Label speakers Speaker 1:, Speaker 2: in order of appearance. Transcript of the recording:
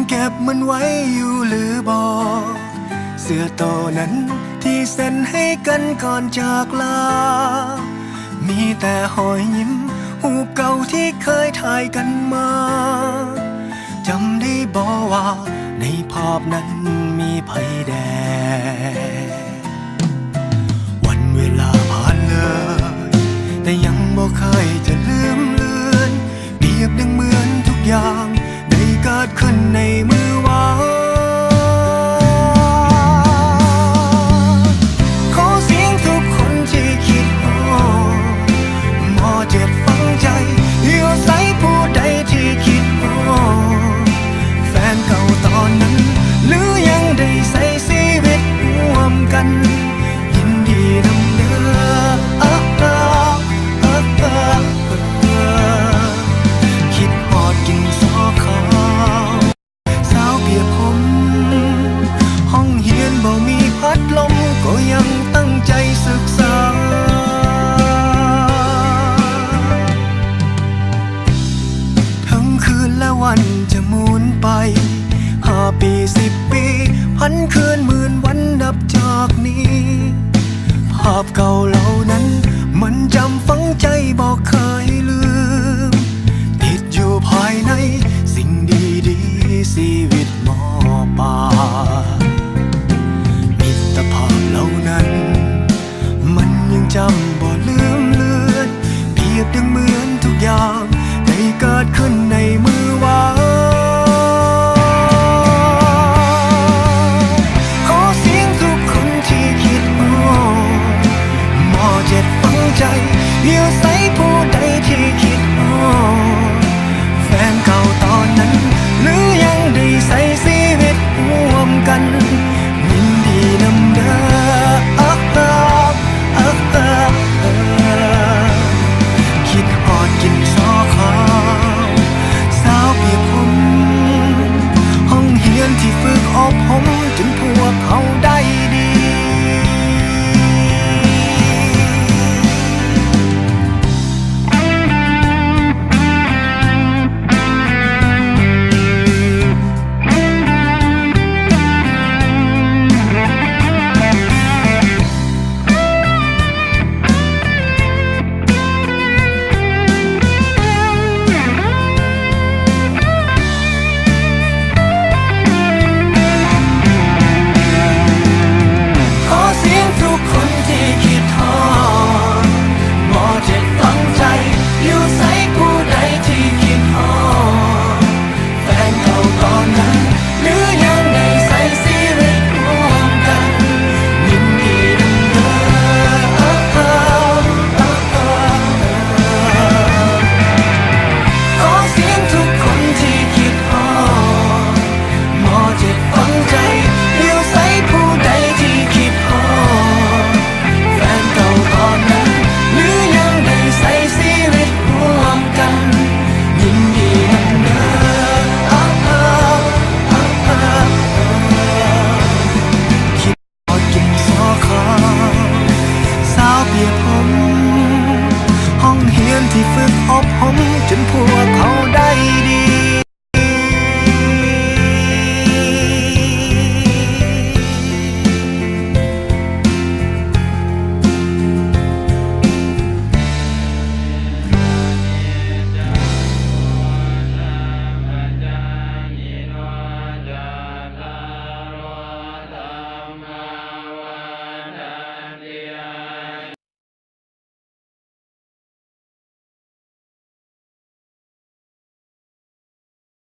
Speaker 1: เก็บมันไว้อยู่หรือบอกเสื้อตัวนั้นที่เซ็นให้กันก่อนจากลามีแต่หอยยิ้มหูปเก่าที่เคยถ่ายกันมาจำได้บอกว่าในภาพนั้นมีไผแดงวันเวลาผ่านเลยแต่ยังบ่เคยจะลืมเลือนเปรียบดังเหมือนทุกอย่างได้เกิดขึ้นในมือวานขอเสียงทุกคนที่คิดฮอดหมอเจ็บฝังใจอยู่ใส่ผู้ใดที่คิดฮอดแฟนเก่าตอนนั้นหรือยังได้ใส่ชีวิตร่วมกันยินดีนำเด้อคิดฮอดกินซอข้าวสาวเปียกผมห้องเฮียนบ่มีพัดลมก็ยังตั้งใจศึกษาทั้งคืนและวันจะหมุนไป5 ปี10 ปีพันคืนหมื่นวันนับจากนี้ภาพเก่าเหล่านั้นมันจำฝังใจบอกเคยลื